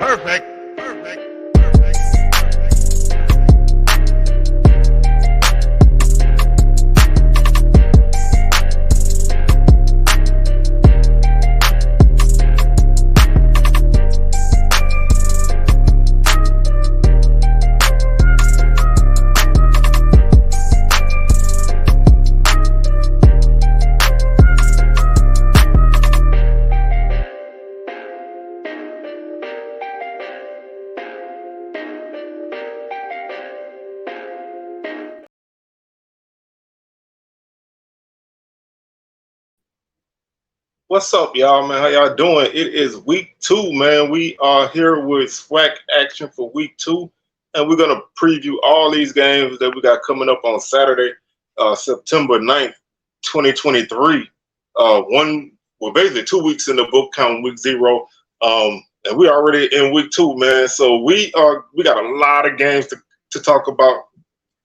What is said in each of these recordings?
Perfect. Perfect. What's up, y'all, man? How y'all doing? It is week 2, man. We are here with SWAC action for week 2, and we're going to preview all these games that we got coming up on Saturday, September 9th, 2023. Basically 2 weeks in the book, counting week 0. And we already in week 2, man. So we got a lot of games to talk about.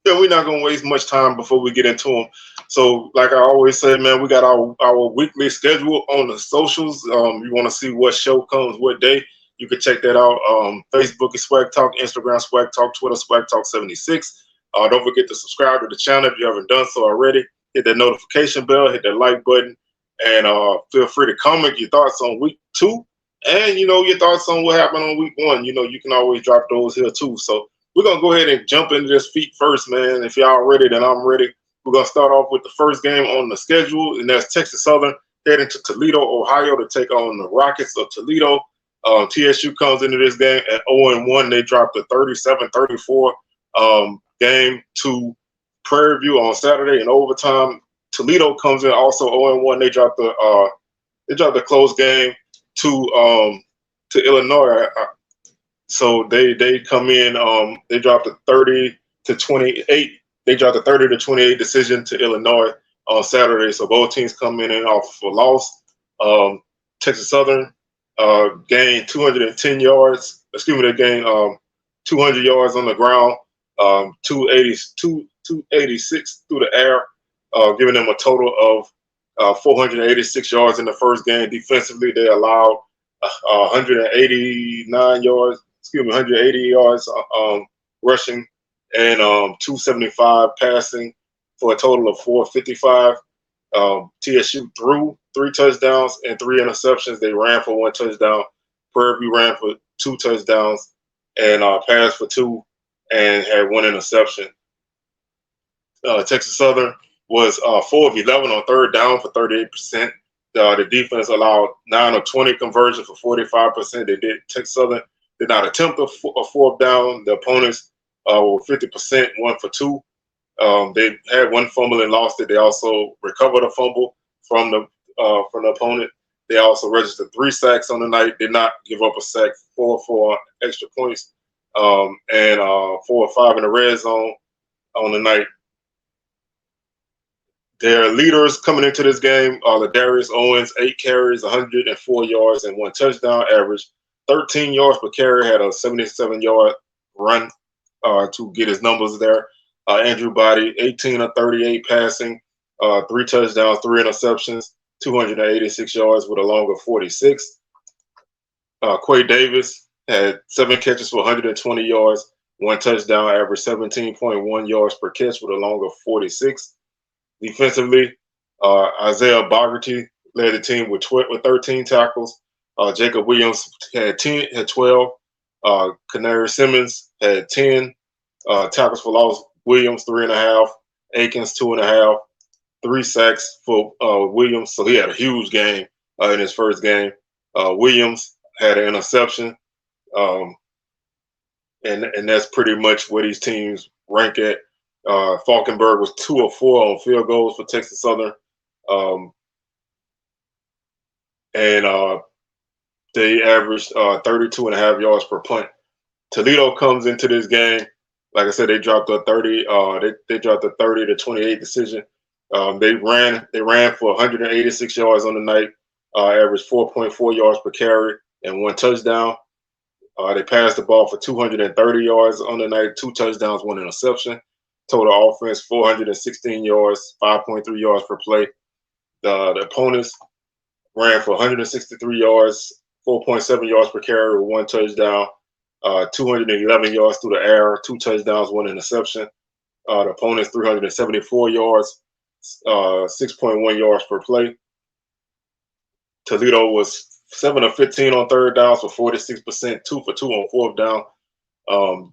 Yeah, we're not gonna waste much time before we get into them. So, like I always say, man, we got our weekly schedule on the socials. You want to see what show comes what day? You can check that out. Facebook is Swag Talk, Instagram Swag Talk, Twitter Swag Talk 76. Don't forget to subscribe to the channel if you haven't done so already. Hit that notification bell, hit that like button, and feel free to comment your thoughts on week 2, and your thoughts on what happened on week 1. You can always drop those here too. So we're going to go ahead and jump into this feat first, man. If y'all ready, then I'm ready. We're going to start off with the first game on the schedule, and that's Texas Southern heading to Toledo, Ohio to take on the Rockets of Toledo. TSU comes into this game at 0-1. They dropped a 37-34 game to Prairie View on Saturday in overtime. Toledo comes in also 0-1. They dropped the close game to Illinois. So they come in. They dropped a 30-28. They dropped a 30-28 decision to Illinois on Saturday. So both teams come in and off for loss. Texas Southern gained 210 yards. Excuse me, they gained 200 yards on the ground, 286 through the air, giving them a total of 486 yards in the first game. Defensively, they allowed 189 yards. 180 yards rushing and 275 passing for a total of 455. TSU threw 3 touchdowns and 3 interceptions. They ran for 1 touchdown. Prairie View ran for 2 touchdowns and passed for 2 and had 1 interception. Texas Southern was 4 of 11 on third down for 38%. The defense allowed 9 of 20 conversion for 45%. Texas Southern did not attempt a fourth down. The opponents were 50%, 1 for 2. They had 1 fumble and lost it. They also recovered a fumble from the opponent. They also registered 3 sacks on the night. Did not give up a sack. 4 for extra points, and 4 or 5 in the red zone on the night. Their leaders coming into this game are Ladarius Owens, 8 carries, 104 yards, and 1 touchdown, average 13 yards per carry, had a 77-yard run to get his numbers there. Andrew Body, 18 of 38 passing, 3 touchdowns, 3 interceptions, 286 yards with a long of 46. Quay Davis had 7 catches for 120 yards, 1 touchdown, average 17.1 yards per catch with a long of 46. Defensively, Isaiah Bogarty led the team with 13 tackles. Jacob Williams had 12. Canary Simmons had 10 tackles for loss. Williams 3.5. Akins 2.5. 3 sacks for Williams. So he had a huge game in his first game. Williams had an interception, and that's pretty much where these teams rank at. Falkenberg was 2 of 4 on field goals for Texas Southern, and they averaged 32.5 yards per punt. Toledo comes into this game, like I said, they dropped a 30-28 decision. They ran for 186 yards on the night, averaged 4.4 yards per carry and 1 touchdown. They passed the ball for 230 yards on the night, 2 touchdowns, 1 interception. Total offense 416 yards, 5.3 yards per play. The opponents ran for 163 yards, 4.7 yards per carry with 1 touchdown, 211 yards through the air, 2 touchdowns, 1 interception. The opponent's 374 yards, 6.1 yards per play. Toledo was 7 of 15 on third downs for 46%, 2 for 2 on fourth down.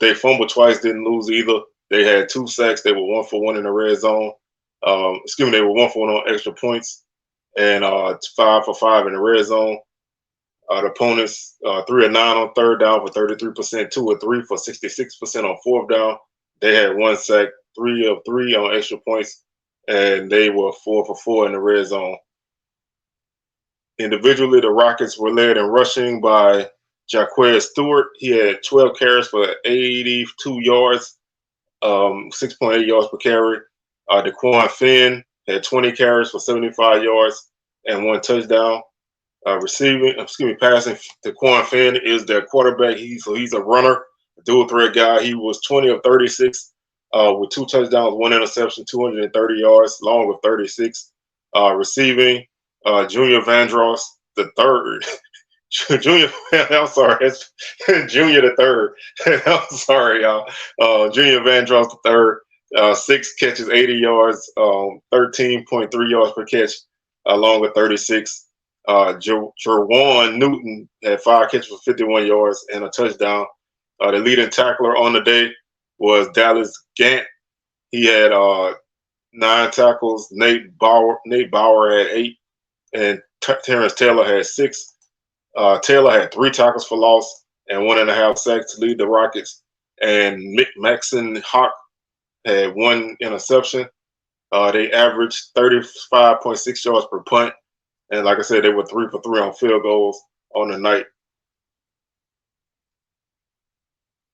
They fumbled twice, didn't lose either. They had 2 sacks. They were 1 for 1 in the red zone. They were 1 for 1 on extra points and 5 for 5 in the red zone. The opponents 3 of 9 on third down for 33%, 2 of 3 for 66% on fourth down. They had 1 sack, 3 of 3 on extra points, and they were 4 for 4 in the red zone. Individually, the Rockets were led in rushing by Jaquez Stewart. He had 12 carries for 82 yards, 6.8 yards per carry. DeQuan Finn had 20 carries for 75 yards and 1 touchdown. Passing. DeQuan Finn is their quarterback. He's a runner, a dual threat guy. He was 20 of 36 with 2 touchdowns, 1 interception, 230 yards, long of 36. Receiving, Junior Vandross the third. Junior the third. I'm sorry, y'all. Junior Vandross the third. 6 catches, 80 yards, 13.3 yards per catch, along with 36. Jerwan Newton had 5 catches for 51 yards and a touchdown. The leading tackler on the day was Dallas Gant. He had 9 tackles. Nate Bauer had 8, and Terrence Taylor had 6. Taylor had 3 tackles for loss and 1.5 sacks to lead the Rockets. And Maxon Hawk had 1 interception. They averaged 35.6 yards per punt. And like I said, they were 3 for 3 on field goals on the night.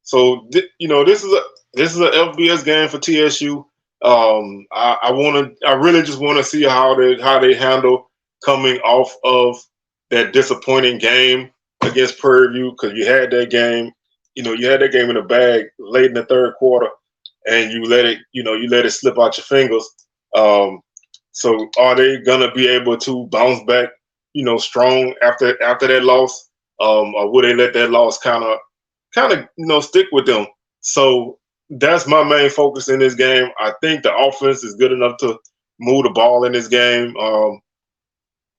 So this is a FBS game for TSU. I really just want to see how they handle coming off of that disappointing game against Prairie View, because you had that game in the bag late in the third quarter, and you let it slip out your fingers. So are they gonna be able to bounce back, strong after that loss, or will they let that loss kind of stick with them? So that's my main focus in this game. I think the offense is good enough to move the ball in this game.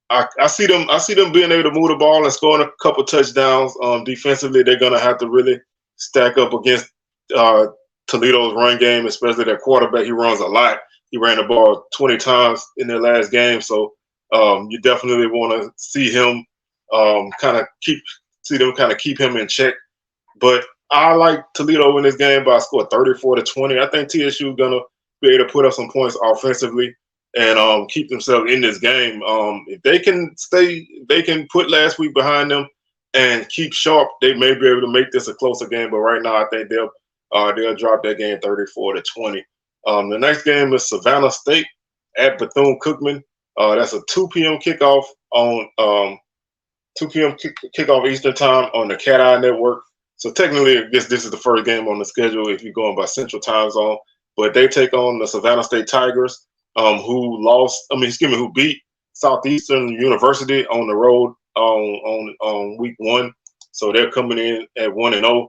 I see them being able to move the ball and scoring a couple touchdowns. Defensively, they're gonna have to really stack up against Toledo's run game, especially their quarterback. He runs a lot. He ran the ball 20 times in their last game, so you definitely want to see him keep him in check. But I like Toledo in this game by a score 34-20. I think TSU is gonna be able to put up some points offensively and keep themselves in this game. If they can put last week behind them and keep sharp, they may be able to make this a closer game. But right now, I think they'll drop that game 34-20. The next game is Savannah State at Bethune-Cookman. That's a 2 p.m. kickoff on 2 p.m. kickoff Eastern time on the Cat Eye Network. So technically, I guess this is the first game on the schedule if you're going by Central Time Zone. But they take on the Savannah State Tigers, who beat Southeastern University on the road on week 1. So they're coming in at 1-0.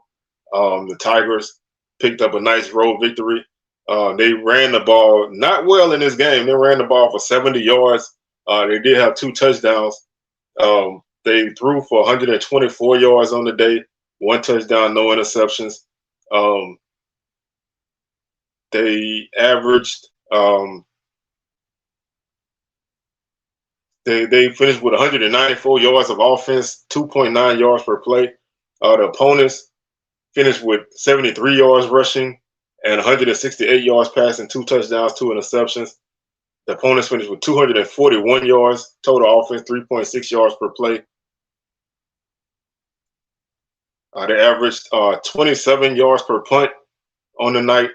The Tigers picked up a nice road victory. They ran the ball not well in this game. They ran the ball for 70 yards. They did have 2 touchdowns. They threw for 124 yards on the day, 1 touchdown, no interceptions. They averaged they finished with 194 yards of offense, 2.9 yards per play. The opponents finished with 73 yards rushing and 168 yards passing, 2 touchdowns, 2 interceptions. The opponents finished with 241 yards total offense, 3.6 yards per play. They averaged 27 yards per punt on the night.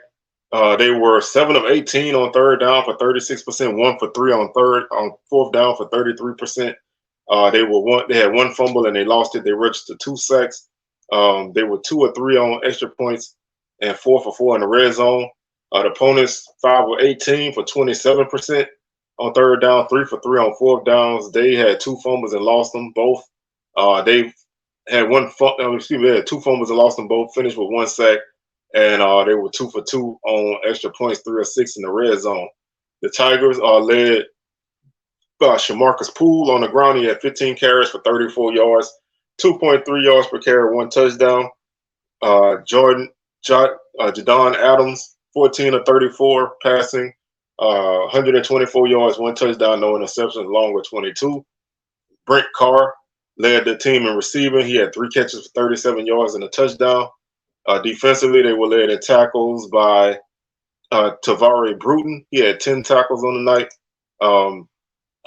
They were 7 of 18 on third down for 36%, 1 for 3 on fourth down for 33%. They had 1 fumble and they lost it. They registered 2 sacks. They were 2 of 3 on extra points and 4 for 4 in the red zone. The opponents 5 of 18 for 27% on third down, 3 for 3 on fourth downs. They had 2 fumbles and lost them both. They had they had 2 fumbles and lost them both. Finished with 1 sack, and they were 2 for 2 on extra points, 3 of 6 in the red zone. The Tigers led Shamarcus Poole on the ground. He had 15 carries for 34 yards, 2.3 yards per carry, 1 touchdown. Jadon Adams, 14 of 34 passing, 124 yards, 1 touchdown, no interceptions, along with 22. Brent Carr led the team in receiving. He had 3 catches for 37 yards and a touchdown. Defensively, they were led in tackles by Tavare Bruton. He had 10 tackles on the night.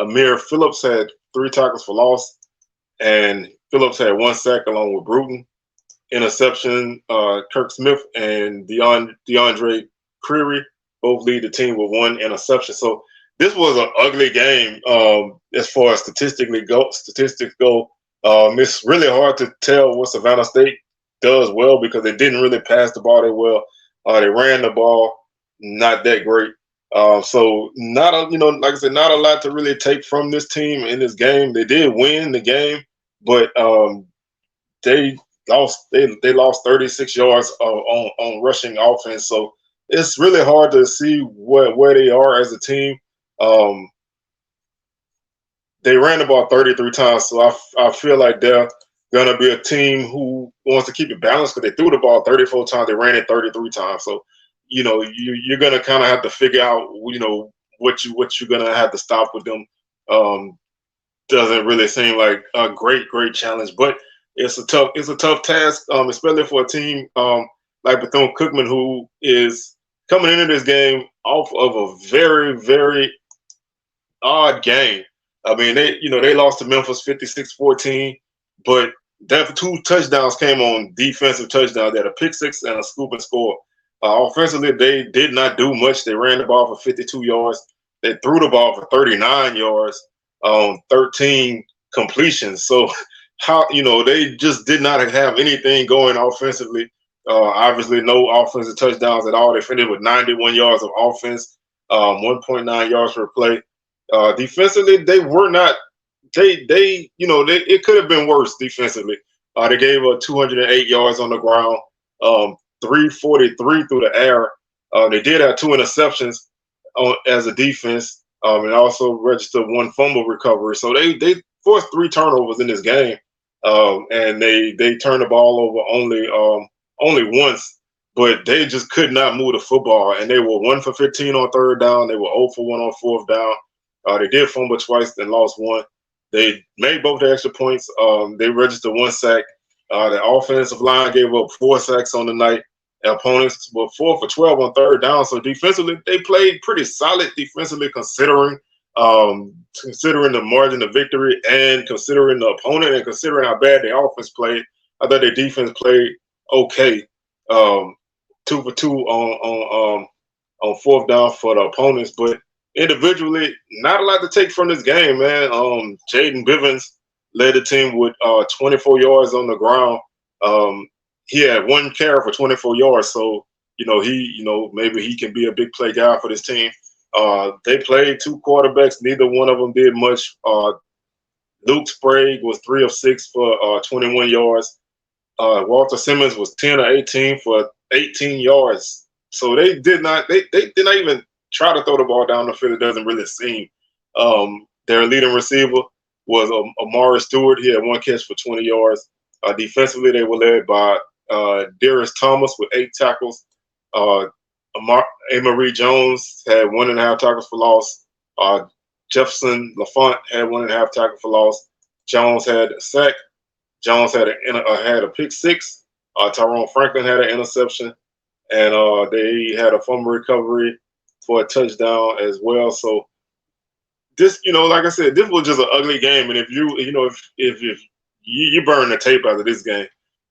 Amir Phillips had 3 tackles for loss, and Phillips had 1 sack along with Bruton. Interception, Kirk Smith and DeAndre Creary both lead the team with 1 interception. So this was an ugly game as far as statistics go. It's really hard to tell what Savannah State does well because they didn't really pass the ball that well. They ran the ball not that great. So not like I said, not a lot to really take from this team in this game. They did win the game, but they lost 36 yards on rushing offense. So it's really hard to see where they are as a team. They ran the ball 33 times, so I feel like they're gonna be a team who wants to keep it balanced because they threw the ball 34 times, they ran it 33 times. So you're gonna kind of have to figure out what you're gonna have to stop with them. Doesn't really seem like a great challenge, but it's a tough task, especially for a team like Bethune-Cookman, who is coming into this game off of a very, very odd game. I mean, they lost to Memphis 56-14, but that 2 touchdowns came on defensive touchdowns. They had a pick 6 and a scoop and score. Offensively, they did not do much. They ran the ball for 52 yards. They threw the ball for 39 yards on 13 completions. So they just did not have anything going offensively. Obviously, no offensive touchdowns at all. They finished with 91 yards of offense, 1.9 yards per play. Defensively, they were not. It could have been worse defensively. They gave up 208 yards on the ground, 343 through the air. They did have 2 interceptions as a defense, and also registered 1 fumble recovery. So they forced 3 turnovers in this game, and they turned the ball over only once, but they just could not move the football. And they were 1 for 15 on 3rd down. They were 0 for 1 on 4th down. They did fumble twice and lost 1. They made both the extra points. They registered 1 sack. The offensive line gave up 4 sacks on the night. Opponents were 4 for 12 on 3rd down. So defensively, they played pretty solid defensively, considering the margin of victory and considering the opponent and considering how bad their offense played. I thought their defense played okay. 2 for 2 on 4th down for the opponents, but individually, not a lot to take from this game, man. Jaden Bivens led the team with 24 yards on the ground. He had 1 carry for 24 yards, so maybe he can be a big play guy for this team. They played 2 quarterbacks. Neither one of them did much. Luke Sprague was 3 of 6 for 21 yards. Walter Simmons was 10 of 18 for 18 yards. So they did not even try to throw the ball down the field. It doesn't really seem. Their leading receiver was Amari Stewart. He had 1 catch for 20 yards. Defensively, they were led by Darius Thomas with 8 tackles. Amory Jones had 1.5 tackles for loss. Jefferson LaFont had 1.5 tackles for loss. Jones had a sack. Jones had a pick 6. Tyrone Franklin had an interception, and they had a fumble recovery for a touchdown as well. So this, like I said, this was just an ugly game. And if you burn the tape out of this game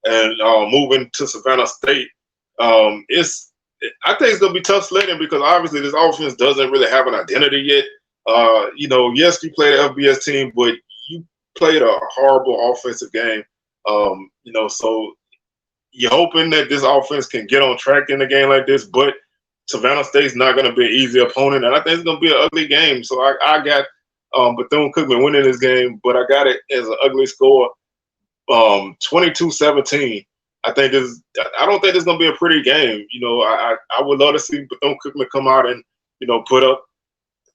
and moving to Savannah State, I think it's gonna be tough sledding because obviously this offense doesn't really have an identity yet. Yes, you played an FBS team, but you played a horrible offensive game. So you're hoping that this offense can get on track in a game like this, but Savannah State's not going to be an easy opponent, and I think it's going to be an ugly game. So I got Bethune-Cookman winning this game, but I got it as an ugly score. 22-17. I don't think this is gonna be a pretty game. I would love to see Bethune-Cookman come out and put up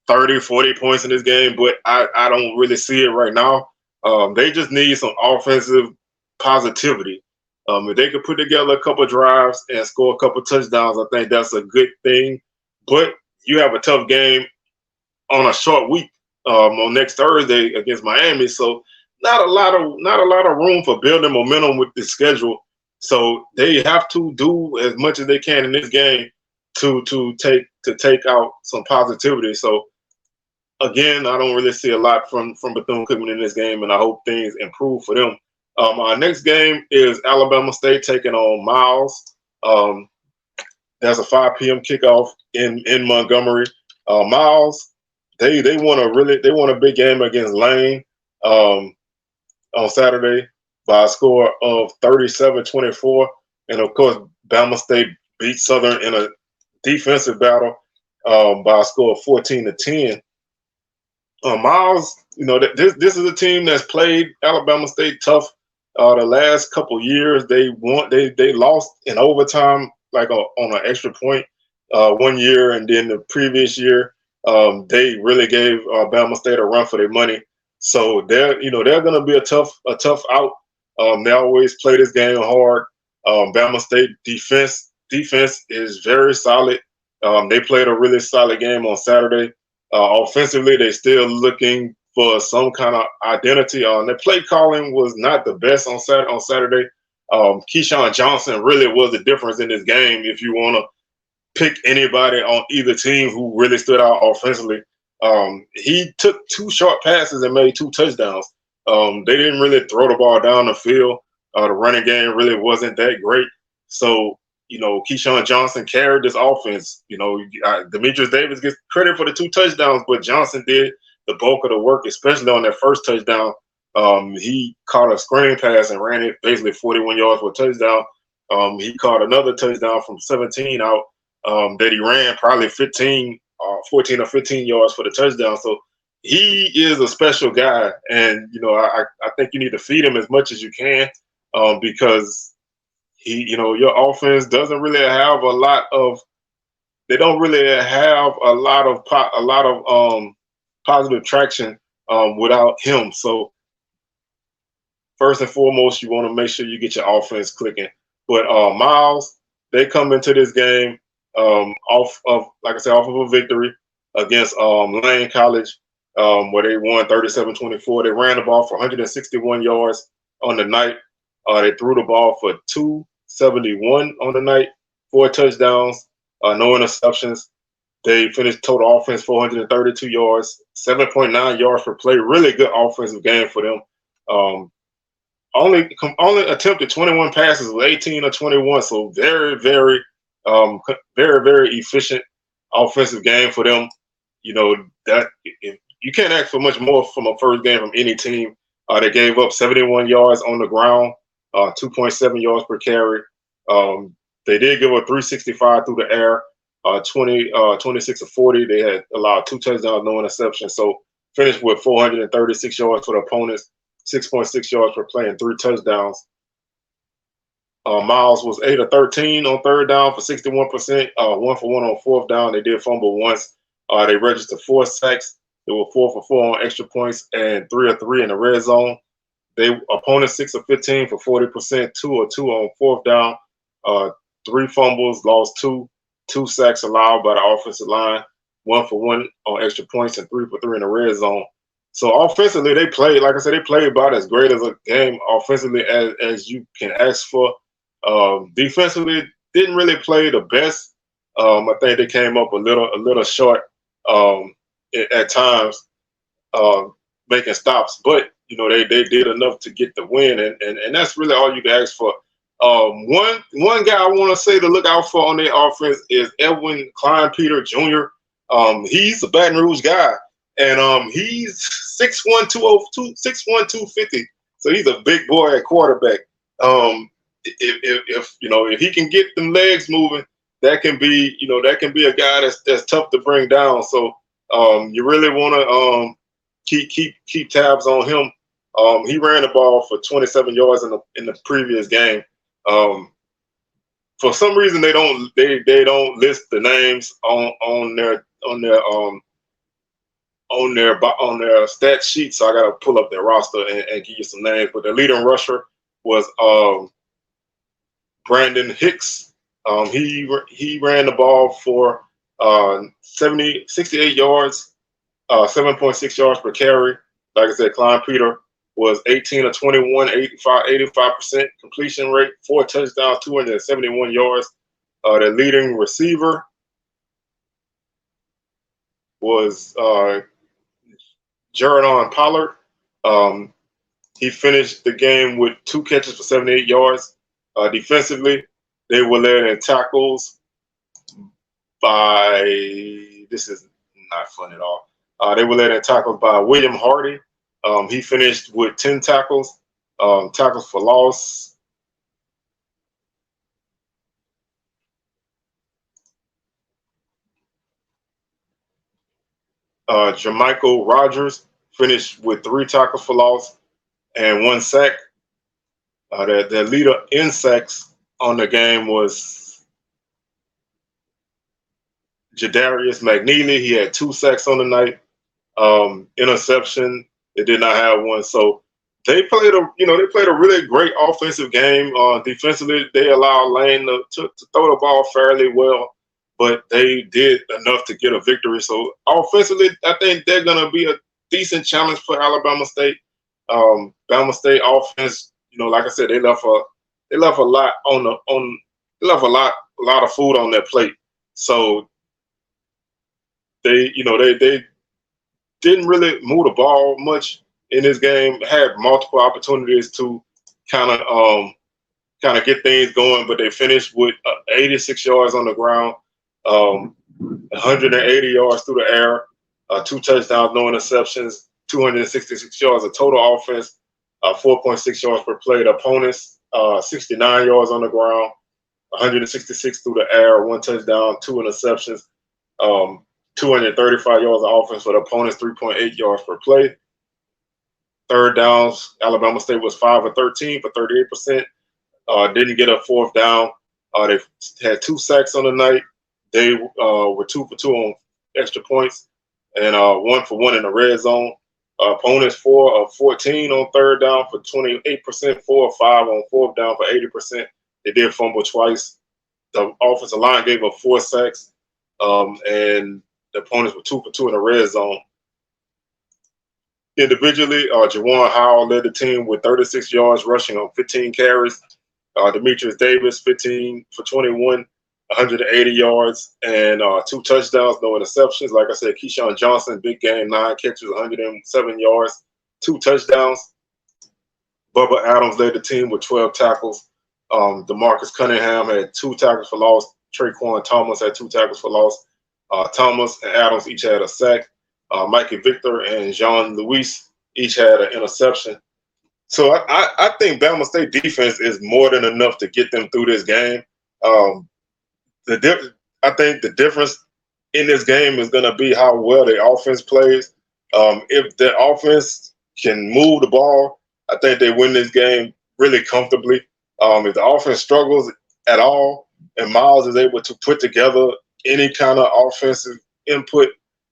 30, 40 points in this game, but I don't really see it right now. They just need some offensive positivity. If they could put together a couple drives and score a couple touchdowns, I think that's a good thing. But you have a tough game on a short week on next Thursday against Miami, so not a lot of room for building momentum with the schedule. So they have to do as much as they can in this game to take out some positivity. So again, I don't really see a lot from Bethune-Cookman in this game, and I hope things improve for them. Our next game is Alabama State taking on Miles. That's a 5 p.m. kickoff in Montgomery. Miles, they won a big game against Lane on Saturday by a score of 37-24, and of course, Bama State beat Southern in a defensive battle by a score of 14-10. Miles, this is a team that's played Alabama State tough. The last couple years, they lost in overtime, like on an extra point, 1 year, and then the previous year, they really gave Bama State a run for their money. So they're going to be a tough out. They always play this game hard. Bama State defense is very solid. They played a really solid game on Saturday. Offensively, they're still looking for some kind of identity. Their play calling was not the best on Saturday. Keyshawn Johnson really was the difference in this game. If you want to pick anybody on either team who really stood out offensively, he took 2 short passes and made 2 touchdowns. They didn't really throw the ball down the field. The running game really wasn't that great. So, Keyshawn Johnson carried this offense. Demetrius Davis gets credit for the 2 touchdowns, but Johnson did the bulk of the work, especially on that first touchdown. He caught a screen pass and ran it basically 41 yards for a touchdown. He caught another touchdown from 17 out that he ran probably 14 or 15 yards for the touchdown. So he is a special guy, and I think you need to feed him as much as you can because your offense doesn't really have a lot of positive traction without him. So first and foremost, you want to make sure you get your offense clicking. But Miles, they come into this game off of a victory against Lane College, where they won 37-24. They ran the ball for 161 yards on the night. They threw the ball for 271 on the night, 4 touchdowns, no interceptions. They finished total offense 432 yards, 7.9 yards per play. Really good offensive game for them. Only attempted 21 passes with 18 or 21. So very, very, very, very efficient offensive game for them. That you can't ask for much more from a first game from any team. They gave up 71 yards on the ground, 2.7 yards per carry. They did give up 365 through the air. 26 of 40. They had allowed 2 touchdowns, no interception. So finished with 436 yards for the opponents, 6.6 yards per play, and 3 touchdowns. Miles was 8 of 13 on third down for 61%, 1 for 1 on fourth down. They did fumble once. They registered 4 sacks. They were 4 for 4 on extra points and 3 of 3 in the red zone. Opponents 6 of 15 for 40%, 2 of 2 on fourth down, 3 fumbles, lost 2. 2 sacks allowed by the offensive line, 1 for 1 on extra points, and 3 for 3 in the red zone. So offensively, they played, like I said, they played about as great as a game offensively as you can ask for. Defensively, didn't really play the best. I think they came up a little short at times, making stops. But they did enough to get the win, and that's really all you can ask for. One guy I want to say to look out for on their offense is Edwin Klein-Peter Jr. He's a Baton Rouge guy, and he's 6'1", 250. So he's a big boy at quarterback. If he can get them legs moving, that can be a guy that's tough to bring down. So you really want to keep tabs on him. He ran the ball for 27 yards in the previous game. For some reason, they don't list the names on their stat sheet. So I got to pull up their roster and give you some names. But the leading rusher was Brandon Hicks. He ran the ball for 68 yards, 7.6 yards per carry. Like I said, Klein Peter was 18 of 21, 85% completion rate, 4 touchdowns, 271 yards. The leading receiver was Jaredon Pollard. He finished the game with 2 catches for 78 yards. Defensively, they were led in tackles by, this is not fun at all. They were led in tackles by William Hardy. He finished with 10 tackles, tackles for loss. Jermichael Rogers finished with 3 tackles for loss and 1 sack. The leader in sacks on the game was Jadarius McNeely. He had 2 sacks on the night. Interception, they did not have one. So they played a really great offensive game. Defensively, they allowed Lane to throw the ball fairly well, but they did enough to get a victory. So offensively, I think they're going to be a decent challenge for Alabama State. Bama State offense, like I said, they left a lot a lot of food on their plate. So they didn't really move the ball much in this game. Had multiple opportunities to kind of get things going, but they finished with 86 yards on the ground, 180 yards through the air, 2 touchdowns, no interceptions, 266 yards of total offense, 4.6 yards per play. The opponents, 69 yards on the ground, 166 through the air, 1 touchdown, 2 interceptions, 235 yards of offense for the opponents, 3.8 yards per play. Third downs, Alabama State was 5 of 13 for 38%. Didn't get a 4th down. They had 2 sacks on the night. They were 2 for 2 on extra points and 1 for 1 in the red zone. Opponents 4 of 14 on 3rd down for 28%, 4 of 5 on 4th down for 80%. They did fumble twice. The offensive line gave up 4 sacks, and the opponents were 2 for 2 in the red zone. Individually, Jawan Howell led the team with 36 yards rushing on 15 carries. Demetrius Davis, 15 for 21, 180 yards and 2 touchdowns, no interceptions. Like I said, Keyshawn Johnson, big game, 9 catches, 107 yards, 2 touchdowns. Bubba Adams led the team with 12 tackles. DeMarcus Cunningham had 2 tackles for loss. Traquan Thomas had 2 tackles for loss. Thomas and Adams each had a sack. Mikey Victor and Jean Louis each had an interception. So I think Bama State defense is more than enough to get them through this game. I think the difference in this game is going to be how well the offense plays. If the offense can move the ball, I think they win this game really comfortably. If the offense struggles at all and Miles is able to put together any kind of offensive input,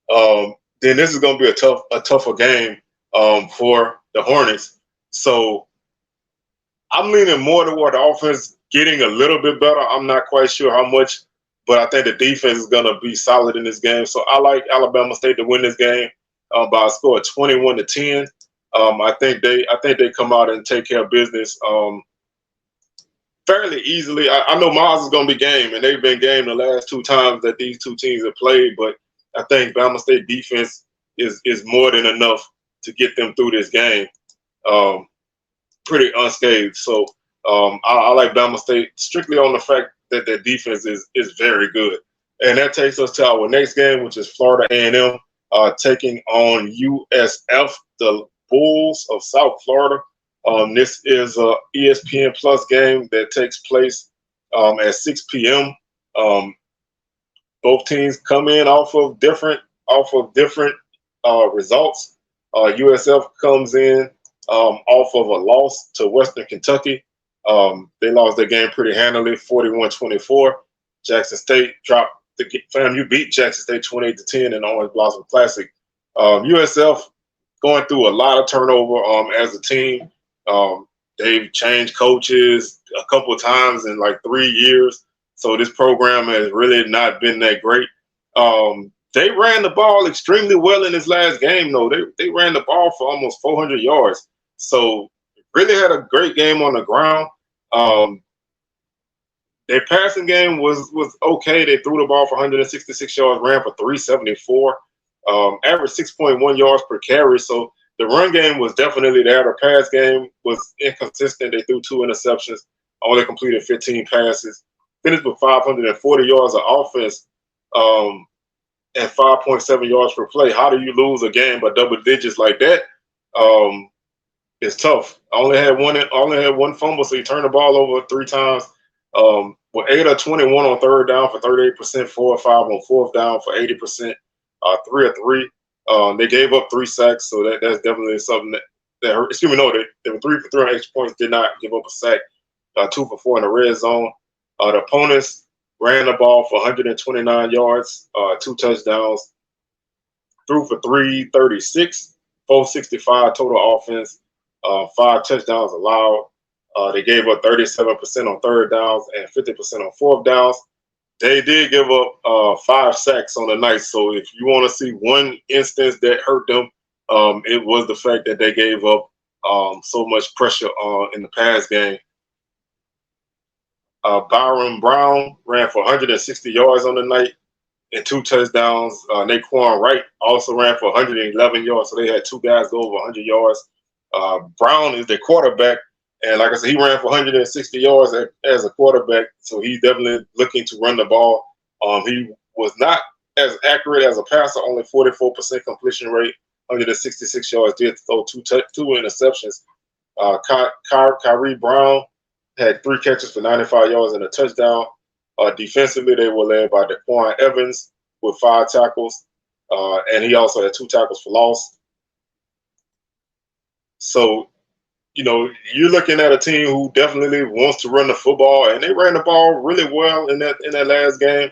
then this is going to be a tougher game for the Hornets. So I'm leaning more toward the offense getting a little bit better. I'm not quite sure how much, but I think the defense is going to be solid in this game. So I like Alabama State to win this game by a score of 21-10. I think they come out and take care of business fairly easily. I know Miles is going to be game, and they've been game the last 2 times that these 2 teams have played, but I think Bama State defense is more than enough to get them through this game pretty unscathed. So I like Bama State strictly on the fact that their defense is very good. And that takes us to our next game, which is Florida A&M taking on USF, the Bulls of South Florida. This is a ESPN Plus game that takes place at 6 p.m. Both teams come in off of different results. USF comes in off of a loss to Western Kentucky. They lost their game pretty handily, 41-24. Jackson State dropped the FAMU beat Jackson State 28-10 in the Orange Blossom Classic. USF going through a lot of turnover as a team. They've changed coaches a couple of times in like 3 years. So this program has really not been that great. They ran the ball extremely well in this last game, though. They ran the ball for almost 400 yards. So really had a great game on the ground. Their passing game was okay. They threw the ball for 166 yards, ran for 374, averaged 6.1 yards per carry. So the run game was definitely there. The pass game was inconsistent. They threw 2 interceptions, only completed 15 passes, finished with 540 yards of offense and 5.7 yards per play. How do you lose a game by double digits like that? It's tough. I only had one fumble, so he turned the ball over 3 times. With 8 of 21 on third down for 38%, 4 of 5 on fourth down for 80%, 3 of 3. They gave up 3 sacks, so that's definitely something that hurt. Excuse me, no, they were 3 for 3 on extra points, did not give up a sack. 2 for 4 in the red zone. The opponents ran the ball for 129 yards, 2 touchdowns, threw for 336, 465 total offense, 5 touchdowns allowed. They gave up 37% on third downs and 50% on fourth downs. They did give up 5 sacks on the night. So if you want to see one instance that hurt them, it was the fact that they gave up so much pressure in the pass game. Byron Brown ran for 160 yards on the night and 2 touchdowns. Naquan Wright also ran for 111 yards. So they had 2 guys go over 100 yards. Brown is their quarterback. And like I said, he ran for 160 yards as a quarterback, so he's definitely looking to run the ball. He was not as accurate as a passer, only 44% completion rate, 166 yards, did throw 2 interceptions. Kyrie Brown had 3 catches for 95 yards and a touchdown. Defensively, they were led by Daquan Evans with 5 tackles, and he also had 2 tackles for loss. So, you know, you're looking at a team who definitely wants to run the football, and they ran the ball really well in that last game.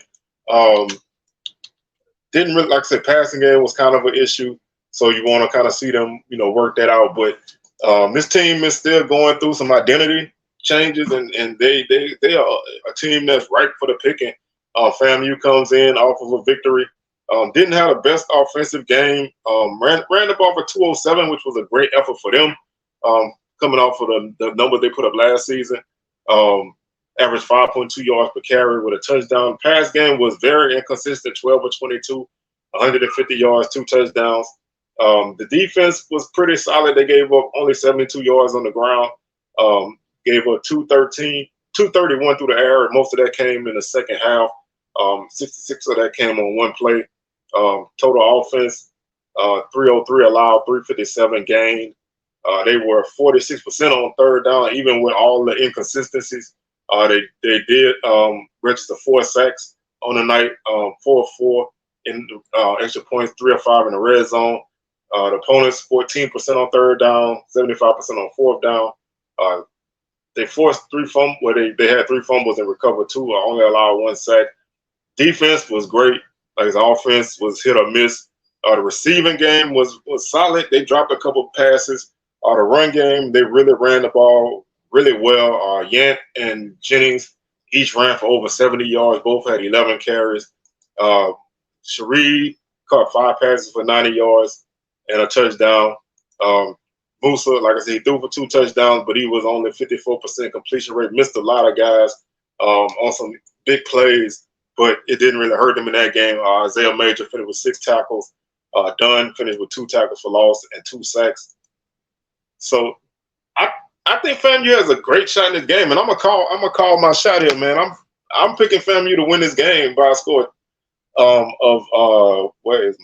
Didn't really, like I said, passing game was kind of an issue, so you want to kind of see them, you know, work that out. But this team is still going through some identity changes, and they are a team that's ripe for the picking. FAMU comes in off of a victory. Didn't have the best offensive game. Ran the ball for 207, which was a great effort for them. Coming off of the numbers they put up last season. Averaged 5.2 yards per carry with a touchdown. Pass game was very inconsistent, 12 of 22, 150 yards, 2 touchdowns. The defense was pretty solid. They gave up only 72 yards on the ground. Gave up 231 through the air. Most of that came in the second half. 66 of that came on 1 play. Total offense, 303 allowed, 357 gained. They were 46% on third down, even with all the inconsistencies. They did register 4 sacks on the night, 4 of 4 in extra points, 3 of 5 in the red zone. The opponents 14% on third down, 75% on fourth down. They forced 3 fumbles. Well, they had 3 fumbles and recovered 2. Only allowed 1 sack. Defense was great. Like his offense was hit or miss. The receiving game was solid. They dropped a couple passes. The run game, they really ran the ball really well. Yant and Jennings each ran for over 70 yards. Both had 11 carries. Sheree caught 5 passes for 90 yards and a touchdown. Musa, like I said, he threw for 2 touchdowns, but he was only 54% completion rate. Missed a lot of guys on some big plays, but it didn't really hurt him in that game. Isaiah Major finished with 6 tackles. Dunn finished with 2 tackles for loss and 2 sacks. So I think FAMU has a great shot in this game, and I'm gonna call my shot here, man. I'm picking FAMU to win this game by a score of where is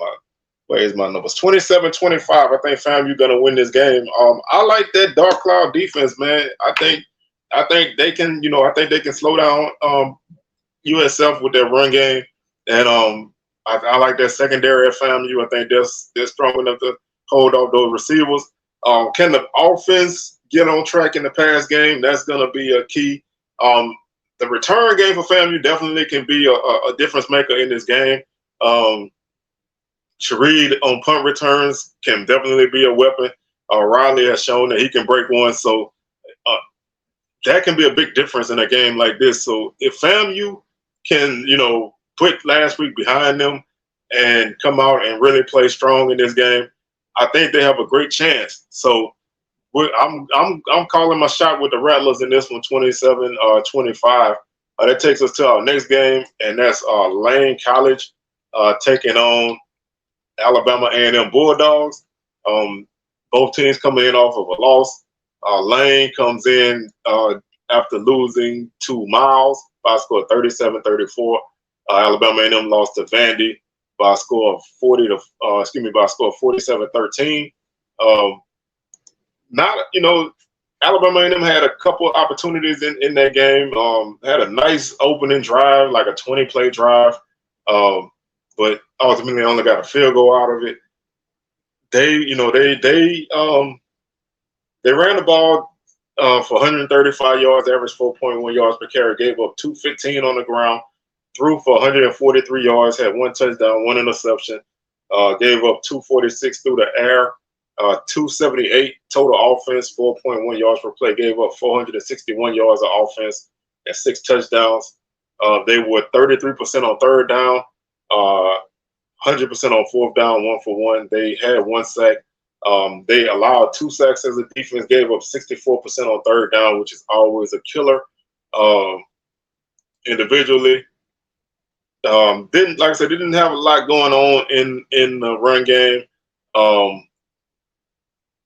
my numbers? 27-25. I think FAMU gonna win this game. I like that Dark Cloud defense, man. I think they can, you know, I think they can slow down USF with their run game, and I like that secondary at FAMU. I think they're strong enough to hold off those receivers. Can the offense get on track in the pass game? That's going to be a key. The return game for FAMU definitely can be a difference maker in this game. Shareed on punt returns can definitely be a weapon. Riley has shown that he can break one, so that can be a big difference in a game like this. So if FAMU can, put last week behind them and come out and really play strong in this game, I think they have a great chance. So I'm calling my shot with the Rattlers in this one, 27-25. That takes us to our next game, and that's Lane College taking on Alabama A&M Bulldogs. Both teams coming in off of a loss. Lane comes in after losing to Miles by a score of 37-34. Alabama A&M lost to Vandy by a score of 47-13. Alabama A&M had a couple of opportunities in that game. Had a nice opening drive, like a 20-play drive, but ultimately only got a field goal out of it. They ran the ball for 135 yards, average 4.1 yards per carry, gave up 215 on the ground, threw for 143 yards, had one touchdown, one interception, gave up 246 through the air, 278 total offense, 4.1 yards per play, gave up 461 yards of offense and 6 touchdowns. They were 33% on third down, 100% on fourth down, 1-for-1. They had 1 sack. They allowed 2 sacks as a defense, gave up 64% on third down, which is always a killer. Individually, didn't have a lot going on in the run game.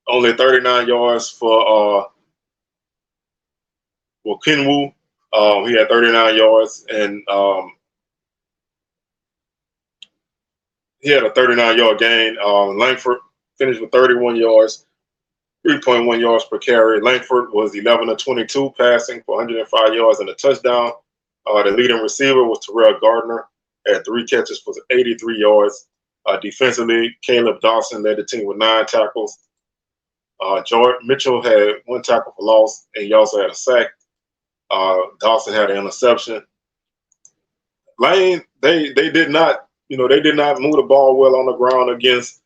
Only 39 yards for Kinwu. He had 39 yards, and he had a 39-yard gain. Langford finished with 31 yards, 3.1 yards per carry. Langford was 11-22 passing for 105 yards and a touchdown. The leading receiver was Terrell Gardner, had 3 catches for 83 yards. Defensively, Caleb Dawson led the team with 9 tackles. George Mitchell had 1 tackle for loss, and he also had a sack. Dawson had an interception. Lane, they did not move the ball well on the ground against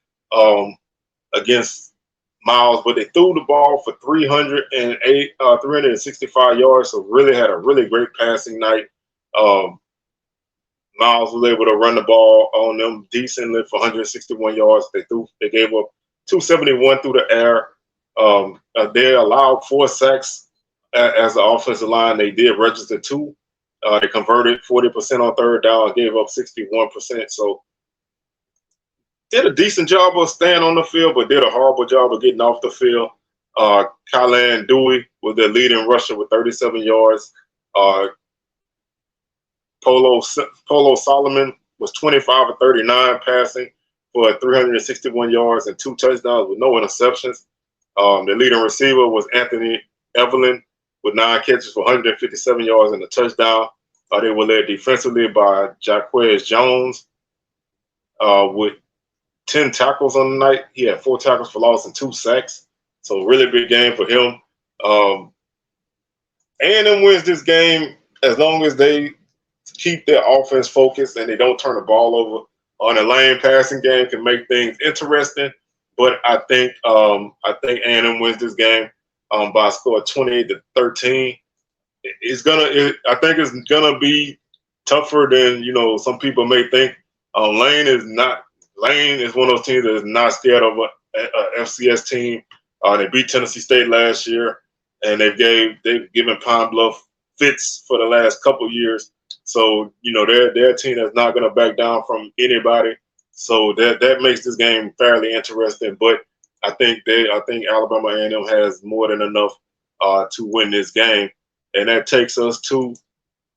Miles, but they threw the ball for 365 yards, so really had a really great passing night. Miles was able to run the ball on them decently for 161 yards. They gave up 271 through the air. They allowed 4 sacks as the offensive line. They did register 2. They converted 40% on third down and gave up 61%. So did a decent job of staying on the field, but did a horrible job of getting off the field. Kylan Dewey was their leading rusher with 37 yards. Polo Solomon was 25-39 passing for 361 yards and 2 touchdowns with no interceptions. The leading receiver was Anthony Evelyn with 9 catches for 157 yards and a touchdown. They were led defensively by Jaquez Jones with 10 tackles on the night. He had 4 tackles for loss and 2 sacks. So really big game for him. A&M wins this game as long as they keep their offense focused and they don't turn the ball over. On a lane passing game can make things interesting, but I think A&M wins this game by a score of 28-13. I think it's gonna be tougher than some people may think. Lane is one of those teams that is not scared of a FCS team. They beat Tennessee State last year, and they've given Pine Bluff fits for the last couple years. So they're a team that's not going to back down from anybody. So that makes this game fairly interesting. But I think Alabama A&M has more than enough to win this game, and that takes us to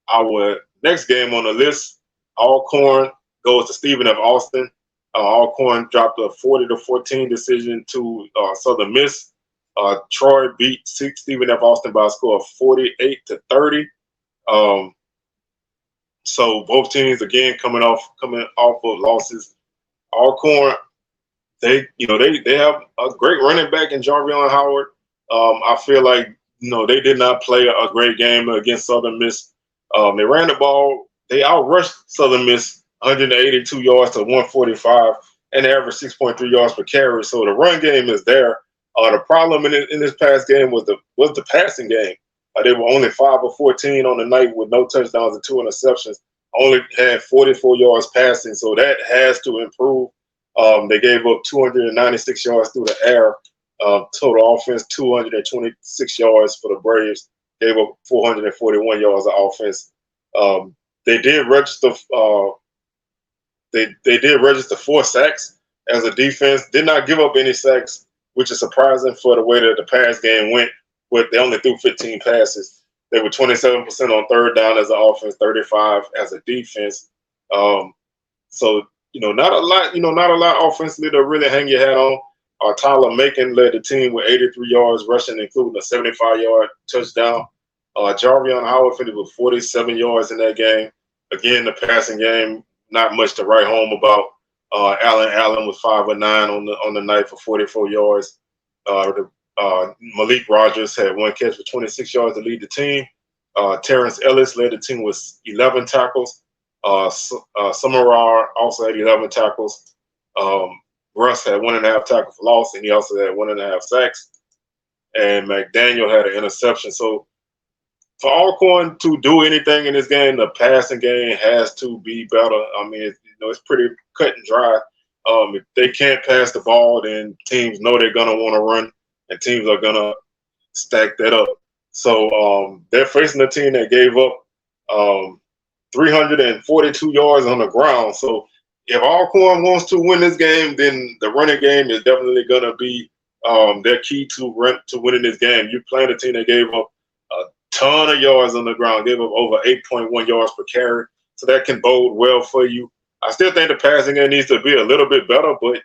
our next game on the list. Alcorn goes to Stephen F. Austin. Alcorn dropped a 40-14 decision to Southern Miss. Troy beat Stephen F. Austin by a score of 48-30. So both teams again coming off of losses. Alcorn they have a great running back in Jarvion Howard. I feel like they did not play a great game against Southern Miss. They ran the ball. They outrushed Southern Miss 182 yards to 145, and they averaged 6.3 yards per carry. So the run game is there. The problem in this past game was the passing game. They were only 5 of 14 on the night with no touchdowns and 2 interceptions. Only had 44 yards passing, so that has to improve. They gave up 296 yards through the air. Total offense, 226 yards for the Braves. Gave up 441 yards of offense. They did register. They did register 4 sacks as a defense. Did not give up any sacks, which is surprising for the way that the pass game went. But they only threw 15 passes. They were 27% on third down as an offense, 35 as a defense. So not a lot. Not a lot offensively to really hang your hat on. Tyler Macon led the team with 83 yards rushing, including a 75-yard touchdown. Jarvion Howard finished with 47 yards in that game. Again, the passing game, not much to write home about. Allen was 5 of 9 on the night for 44 yards. Malik Rogers had 1 catch for 26 yards to lead the team. Terrence Ellis led the team with 11 tackles. Samarar also had 11 tackles. Russ had 1.5 tackles for loss, and he also had 1.5 sacks. And McDaniel had an interception. So for Alcorn to do anything in this game, the passing game has to be better. I mean, it's pretty cut and dry. If they can't pass the ball, then teams know they're gonna want to run, and teams are gonna stack that up. So they're facing a team that gave up 342 yards on the ground. So if Alcorn wants to win this game, then the running game is definitely going to be their key to winning this game. You're playing a team that gave up a ton of yards on the ground, gave up over 8.1 yards per carry. So that can bode well for you. I still think the passing game needs to be a little bit better, but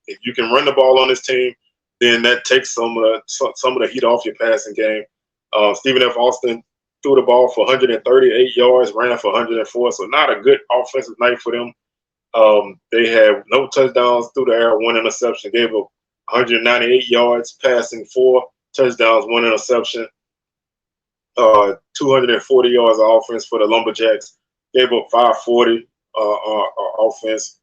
if you can run the ball on this team, then that takes some of the heat off your passing game. Stephen F. Austin threw the ball for 138 yards, ran for 104, so not a good offensive night for them. They had no touchdowns through the air, 1 interception, gave up 198 yards, passing 4 touchdowns, 1 interception, 240 yards of offense for the Lumberjacks, gave up 540 offense.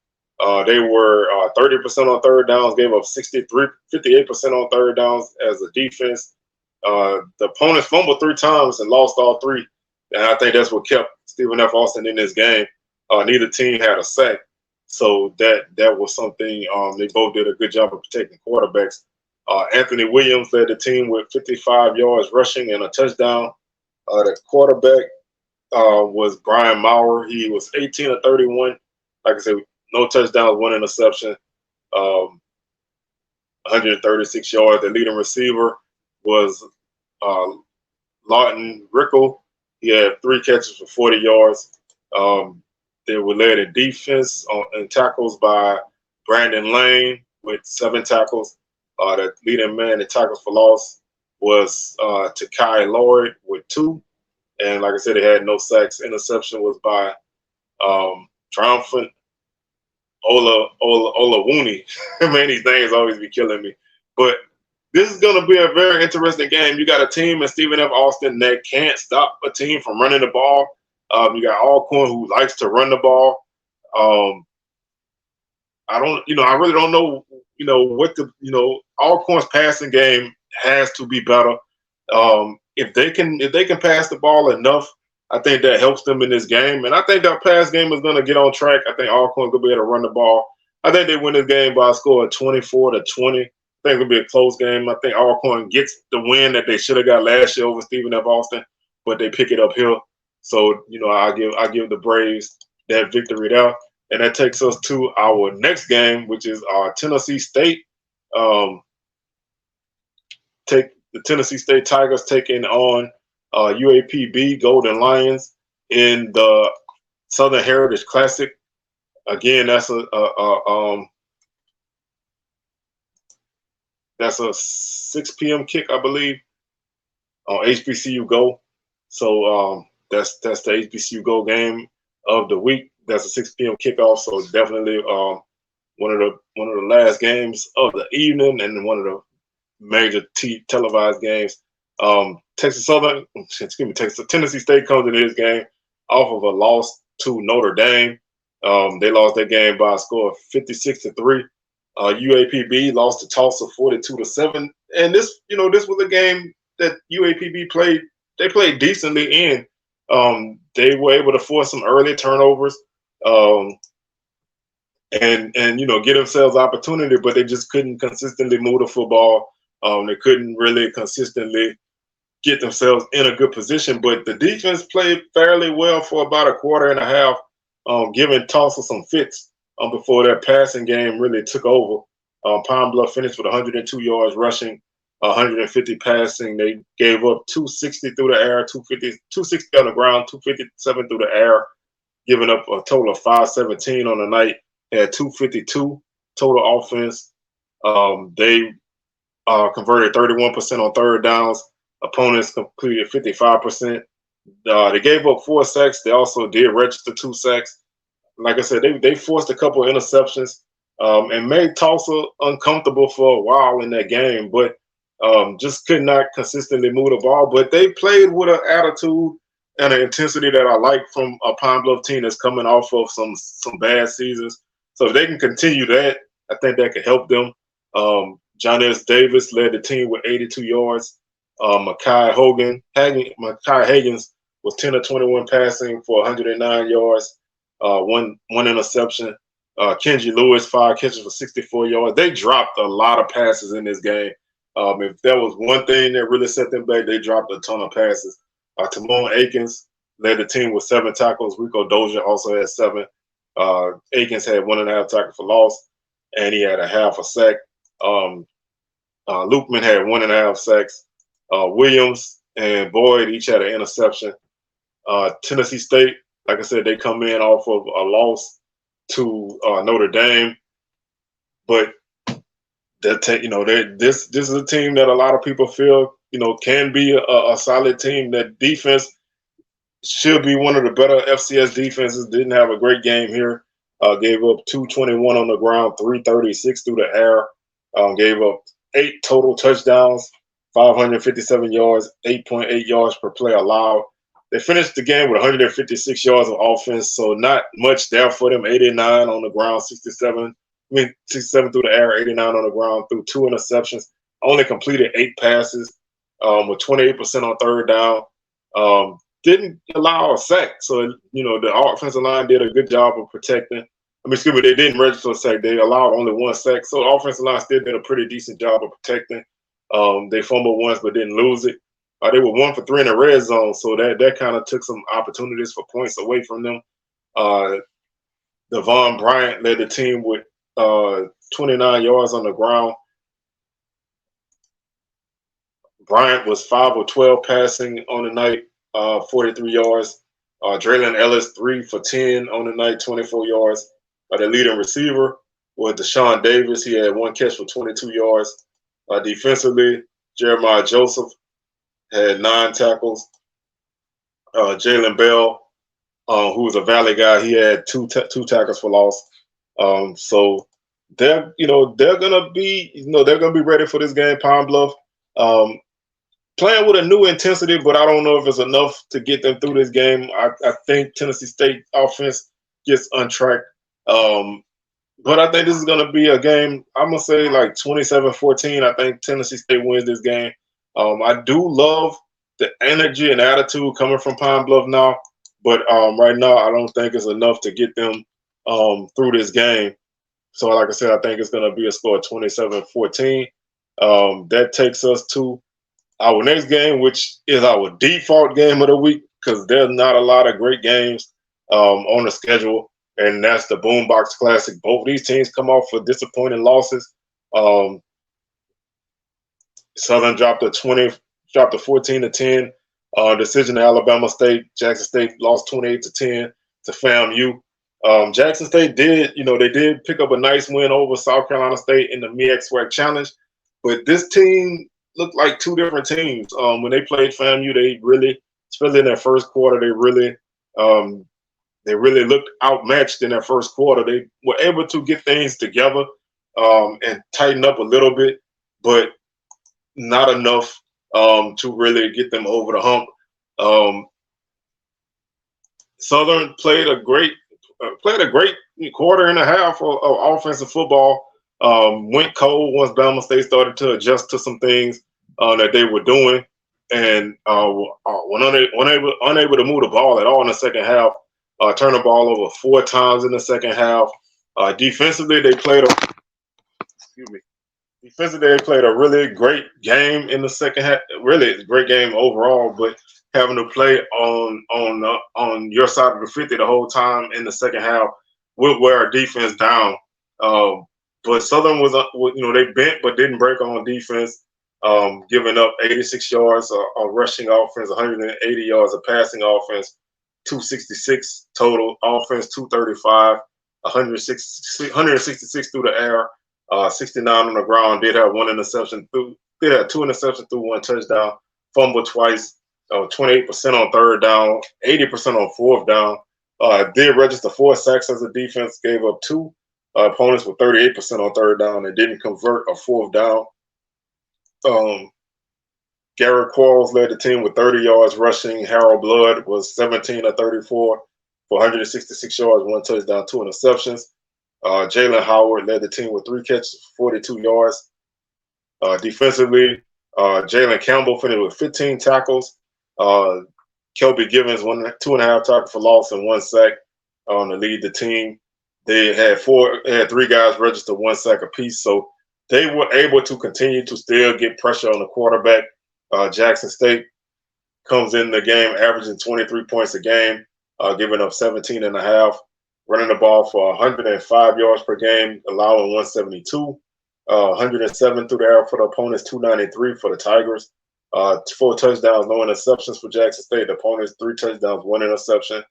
They were 30% on third downs, gave up 58% on third downs as a defense. The opponents fumbled 3 times and lost all 3. And I think that's what kept Stephen F. Austin in this game. Neither team had a sack. So that was something. They both did a good job of protecting quarterbacks. Anthony Williams led the team with 55 yards rushing and a touchdown. The quarterback was Brian Maurer. He was 18 of 31. Like I said, no touchdowns, 1 interception, 136 yards. The leading receiver was Lawton Rickle. He had 3 catches for 40 yards. They were led in defense and tackles by Brandon Lane with 7 tackles. The leading man in tackles for loss was Takai Lloyd with 2. And like I said, they had no sacks. Interception was by Triumphant Olawuni. Man, these names always be killing me. But this is going to be a very interesting game. You got a team in Stephen F. Austin that can't stop a team from running the ball. You got Alcorn who likes to run the ball. I really don't know, what Alcorn's passing game has to be better. If they can pass the ball enough, I think that helps them in this game. And I think that pass game is going to get on track. I think Alcorn's going to be able to run the ball. I think they win this game by a score of 24-20. I think it'll be a close game. I think Alcorn gets the win that they should have got last year over Stephen F. Austin, but they pick it up here. So, I give the Braves that victory there. And that takes us to our next game, which is our Tennessee State. The Tennessee State Tigers taking on UAPB Golden Lions in the Southern Heritage Classic. Again, that's a 6 p.m. kick, I believe, on HBCU Go. So that's the HBCU Go game of the week. That's a 6 p.m. kickoff. So definitely one of the last games of the evening and one of the major televised games. Tennessee State comes into this game off of a loss to Notre Dame. They lost that game by a score of 56-3. UAPB lost to Tulsa 42-7, and this was a game that UAPB played. They played decently in. They were able to force some early turnovers, and get themselves opportunity, but they just couldn't consistently move the football. They couldn't really consistently get themselves in a good position. But the defense played fairly well for about a quarter and a half, giving Tulsa some fits before their passing game really took over. Pine Bluff finished with 102 yards rushing, 150 passing. They gave up 260 through the air, 260 on the ground, 257 through the air, giving up a total of 517 on the night. They had 252 total offense. They converted 31% on third downs. Opponents completed 55%. They gave up 4 sacks. They also did register 2 sacks. Like I said, they forced a couple of interceptions and made Tulsa uncomfortable for a while in that game, but just could not consistently move the ball. But they played with an attitude and an intensity that I like from a Pine Bluff team that's coming off of some bad seasons. So if they can continue that, I think that could help them. John S. Davis led the team with 82 yards. Mekhi Higgins was 10 of 21 passing for 109 yards, one interception. Kenji Lewis, 5 catches for 64 yards. They dropped a lot of passes in this game. If there was one thing that really set them back, they dropped a ton of passes. Timon Akins led the team with 7 tackles. Rico Dozier also had 7. Akins had 1.5 tackles for loss, and he had a half a sack. Lukeman had 1.5 sacks. Williams and Boyd each had an interception. Tennessee State, like I said, they come in off of a loss to Notre Dame, but this is a team that a lot of people feel can be a solid team. That defense should be one of the better FCS defenses. Didn't have a great game here. Gave up 221 on the ground, 336 through the air. Gave up 8 total touchdowns, 557 yards, 8.8 yards per play allowed. They finished the game with 156 yards of offense, so not much there for them. 89 on the ground, 67 through the air, 89 on the ground, through 2 interceptions. Only completed 8 passes with 28% on third down. Didn't allow a sack, so the offensive line did a good job of protecting. They didn't register a sack. They allowed only 1 sack, so the offensive line still did a pretty decent job of protecting. They fumbled once but didn't lose it. They were 1 for 3 in the red zone, so that kind of took some opportunities for points away from them. Devon Bryant led the team with 29 yards on the ground. Bryant was 5 of 12 passing on the night, 43 yards. Draylon Ellis, 3 for 10 on the night, 24 yards. The leading receiver was Deshaun Davis. He had 1 catch for 22 yards. Defensively, Jeremiah Joseph had 9 tackles. Jalen Bell, who was a Valley guy, he had 2 tackles for loss. So they're gonna be ready for this game. Pine Bluff playing with a new intensity, but I don't know if it's enough to get them through this game. I think Tennessee State offense gets untracked. But I think this is going to be a game, I'm going to say like 27-14. I think Tennessee State wins this game. I do love the energy and attitude coming from Pine Bluff now, but right now I don't think it's enough to get them through this game. So like I said, I think it's going to be a score of 27-14. That takes us to our next game, which is our default game of the week because there's not a lot of great games on the schedule. And that's the Boombox Classic. Both these teams come off for disappointing losses. Southern dropped a 14-10 decision to Alabama State. Jackson State lost 28-10 to FAMU. Jackson State did pick up a nice win over South Carolina State in the MEAC SWAC Challenge, but this team looked like 2 different teams. When they played FAMU, they really, especially in their first quarter, they really they really looked outmatched in that first quarter. They were able to get things together and tighten up a little bit, but not enough to really get them over the hump. Southern played a great quarter and a half of offensive football. Went cold once Bama State started to adjust to some things that they were doing, and when unable to move the ball at all in the second half. Turned the ball over 4 times in the second half. Defensively, they played a really great game in the second half. Really, a great game overall, but having to play on your side of the 50 the whole time in the second half would wear our defense down. But Southern was, they bent but didn't break on defense, giving up 86 yards of rushing offense, 180 yards of passing offense, 266 total offense, 235, 166 through the air, 69 on the ground. Did have 2 interceptions through 1 touchdown, fumbled twice, 28% on third down, 80% on fourth down. Did register 4 sacks as a defense, gave up 2. Opponents were 38% on third down and didn't convert a fourth down. Garrett Quarles led the team with 30 yards rushing. Harold Blood was 17 of 34 for 166 yards, 1 touchdown, 2 interceptions. Jalen Howard led the team with 3 catches, 42 yards. Defensively, Jalen Campbell finished with 15 tackles. Kelby Givens, 2.5 tackles for loss and 1 sack to lead the team. They had 3 guys register 1 sack apiece, so they were able to continue to still get pressure on the quarterback. Jackson State comes in the game averaging 23 points a game, giving up 17 and a half, running the ball for 105 yards per game, allowing 172, 107 through the air for the opponents, 293 for the Tigers, 4 touchdowns, no interceptions for Jackson State. The opponents 3 touchdowns, 1 interception.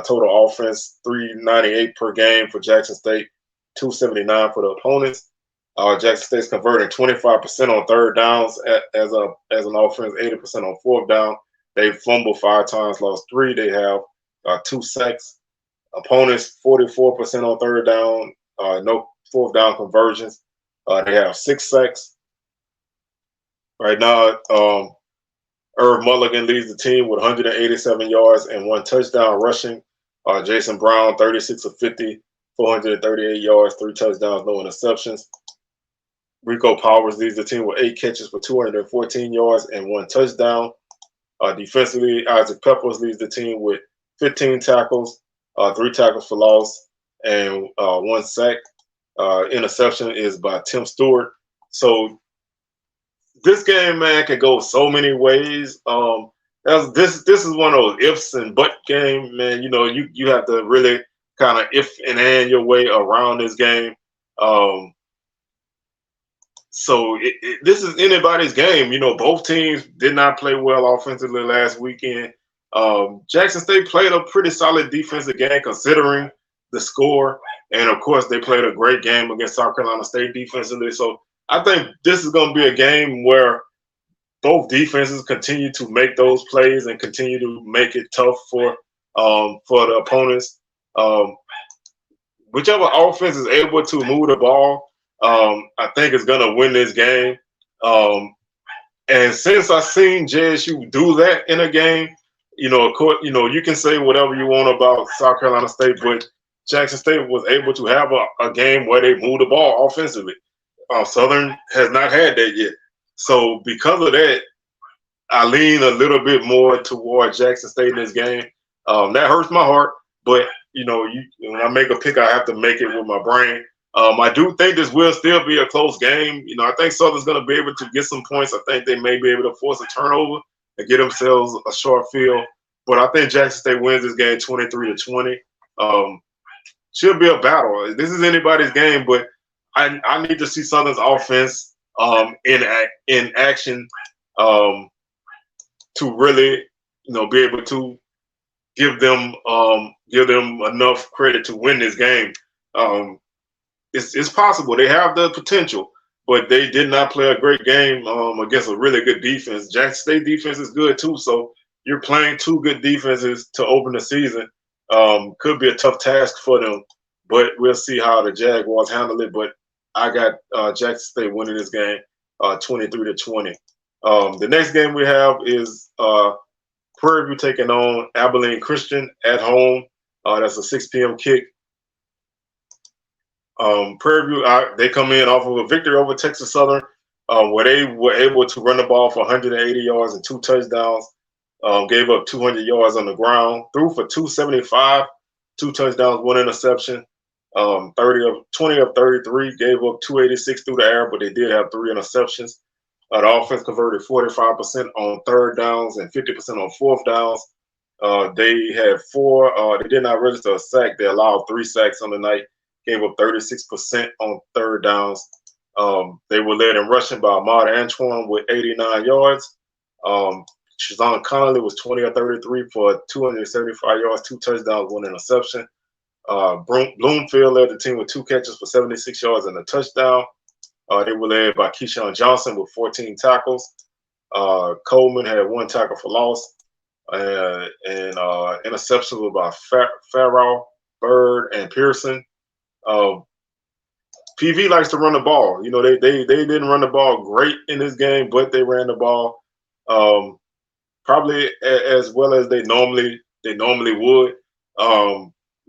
Total offense 398 per game for Jackson State, 279 for the opponents. Jackson State's converting 25% on third downs as an offense, 80% on fourth down. They fumbled 5 times, lost 3. They have 2 sacks. Opponents 44% on third down, no fourth down conversions. They have 6 sacks. Right now, Irv Mulligan leads the team with 187 yards and 1 touchdown rushing. Jason Brown, 36 of 50, 438 yards, 3 touchdowns, no interceptions. Rico Powers leads the team with 8 catches for 214 yards and 1 touchdown. Defensively, Isaac Peppers leads the team with 15 tackles, 3 tackles for loss, and 1 sack. Interception is by Tim Stewart. So this game, man, can go so many ways. This is one of those ifs and but game, man. You have to really kind of if and your way around this game. So this is anybody's game. Both teams did not play well offensively last weekend. Jackson State played a pretty solid defensive game considering the score. And, of course, they played a great game against South Carolina State defensively. So I think this is going to be a game where both defenses continue to make those plays and continue to make it tough for the opponents. Whichever offense is able to move the ball, I think is going to win this game. And since I've seen JSU do that in a game, of course, you can say whatever you want about South Carolina State, but Jackson State was able to have a game where they moved the ball offensively. Southern has not had that yet. So because of that, I lean a little bit more toward Jackson State in this game. That hurts my heart, but when I make a pick, I have to make it with my brain. I do think this will still be a close game. I think Southern's going to be able to get some points. I think they may be able to force a turnover and get themselves a short field. But I think Jackson State wins this game 23-20. Should be a battle. This is anybody's game, but I need to see Southern's offense in action to really, be able to give them enough credit to win this game. It's possible. They have the potential, but they did not play a great game against a really good defense. Jackson State defense is good too, so you're playing 2 good defenses to open the season. Could be a tough task for them, but we'll see how the Jaguars handle it. But I got Jackson State winning this game 23-20. The next game we have is Prairie View taking on Abilene Christian at home. That's a 6 p.m. kick. Prairie View, they come in off of a victory over Texas Southern, where they were able to run the ball for 180 yards and 2 touchdowns. Gave up 200 yards on the ground, threw for 275, 2 touchdowns, 1 interception. 20 of 33, gave up 286 through the air, but they did have 3 interceptions. The offense converted 45% on 3rd downs and 50% on 4th downs. They had 4. They did not register a sack. They allowed 3 sacks on the night. Gave up 36% on 3rd downs. They were led in rushing by Ahmad Antoine with 89 yards. Shazan Connolly was 20 of 33 for 275 yards, 2 touchdowns, 1 interception. Bloomfield led the team with 2 catches for 76 yards and a touchdown. They were led by Keyshawn Johnson with 14 tackles. Coleman had 1 tackle for loss. And interceptions were by Farrell, Bird, and Pearson. PV likes to run the ball. You know, they didn't run the ball great in this game, but they ran the ball probably as well as they normally would.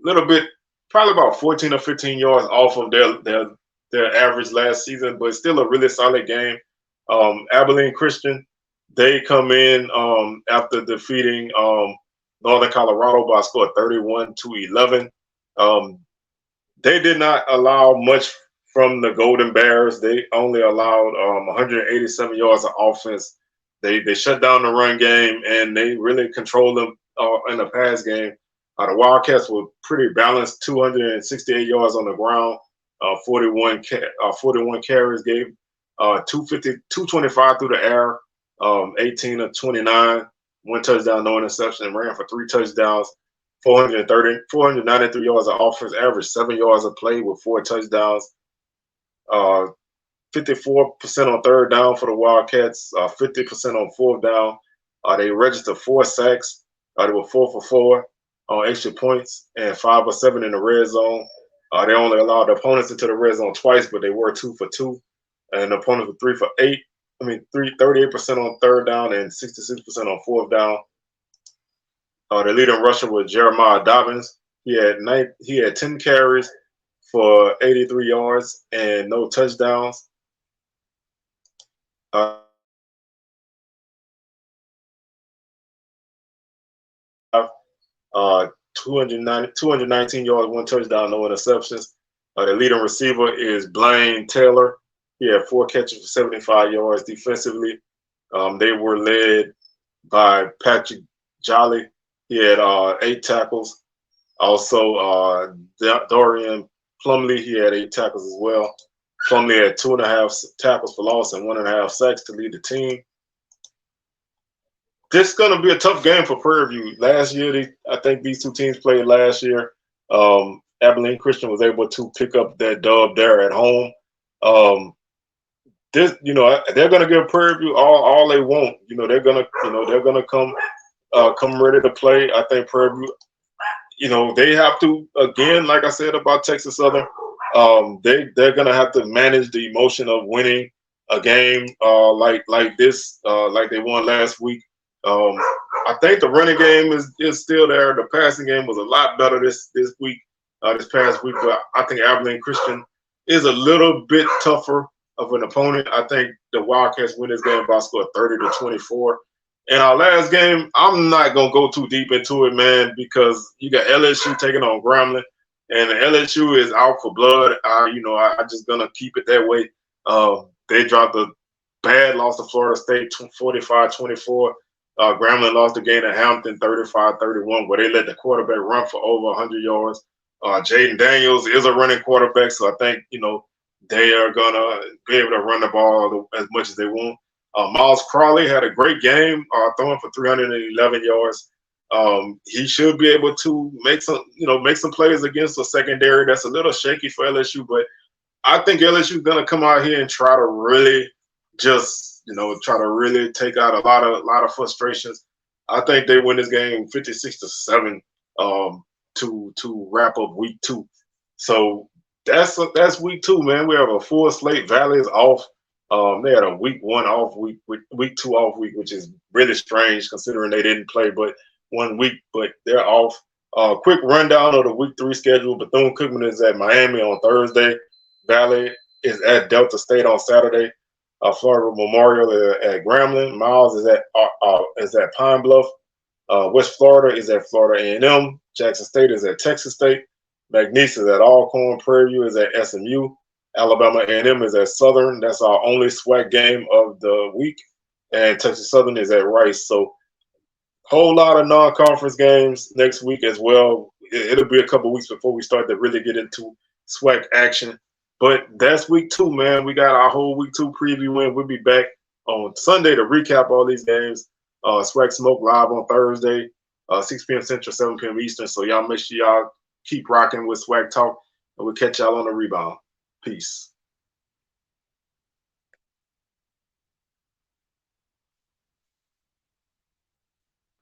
Little bit, probably about 14 or 15 yards off of their average last season, but still a really solid game. Abilene Christian, they come in after defeating Northern Colorado by a score of 31-11. They did not allow much from the Golden Bears. They only allowed 187 yards of offense. They shut down the run game, and they really controlled them in the pass game. The Wildcats were pretty balanced, 268 yards on the ground, 41 carries, gave 225 through the air, 18 of 29, 1 touchdown, no interception, and ran for 3 touchdowns, 493 yards of offense, averaged 7 yards a play with 4 touchdowns. 54% on 3rd down for the Wildcats, 50% on 4th down. They registered 4 sacks. They were 4 for 4 on extra points and 5 or 7 in the red zone. They only allowed opponents into the red zone twice, but they were 2 for 2. And the opponents were 3 for 8. 38% on 3rd down and 66% on 4th down. The leading rusher was Jeremiah Dobbins. He had 10 carries for 83 yards and no touchdowns. 219 yards, 1 touchdown, no interceptions. The leading receiver is Blaine Taylor. He had 4 catches for 75 yards defensively. They were led by Patrick Jolly. He had 8 tackles. Also, Dorian Plumley, he had 8 tackles as well. Plumley had 2.5 tackles for loss and 1.5 sacks to lead the team. This is going to be a tough game for Prairie View. Last year, I think these 2 teams played last year. Abilene Christian was able to pick up that dub there at home. They're going to give Prairie View all they want. They're going to come ready to play. I think Prairie View, they have to, again, like I said about Texas Southern, they're going to have to manage the emotion of winning a game like this, like they won last week. I think the running game is still there. The passing game was a lot better this past week, but I think Abilene Christian is a little bit tougher of an opponent. I think the Wildcats win this game by a score of 30-24. In our last game, I'm not going to go too deep into it, man, because you got LSU taking on Grambling, and LSU is out for blood. I'm just going to keep it that way. They dropped a bad loss to Florida State, 45-24. Grambling lost the game at Hampton, 35-31, where they let the quarterback run for over 100 yards. Jaden Daniels is a running quarterback, so I think, they are going to be able to run the ball as much as they want. Miles Crawley had a great game, throwing for 311 yards. He should be able to make some plays against a secondary that's a little shaky for LSU, but I think LSU is going to come out here and try to really take out a lot of frustrations. I think they win this game 56-7. to wrap up week 2. So that's week 2, man. We have a full slate. Valley is off. They had a week 1 off week, week 2 off week, which is really strange considering they didn't play but 1 week, but they're off. Quick rundown of the week 3 schedule. Bethune-Cookman is at Miami on Thursday. Valley is at Delta State on Saturday. Florida Memorial at Grambling. Miles is at Pine Bluff. West Florida is at Florida A&M. Jackson State is at Texas State. McNeese is at Alcorn. Prairie View is at SMU. Alabama A&M is at Southern. That's our only SWAC game of the week. And Texas Southern is at Rice. So whole lot of non-conference games next week as well. It'll be a couple weeks before we start to really get into SWAC action. But that's week 2, man. We got our whole week 2 preview in. We'll be back on Sunday to recap all these games. SWAC Smoke live on Thursday, 6 p.m. Central, 7 p.m. Eastern. So y'all make sure y'all keep rocking with SWAC Talk, and we'll catch y'all on the rebound. Peace.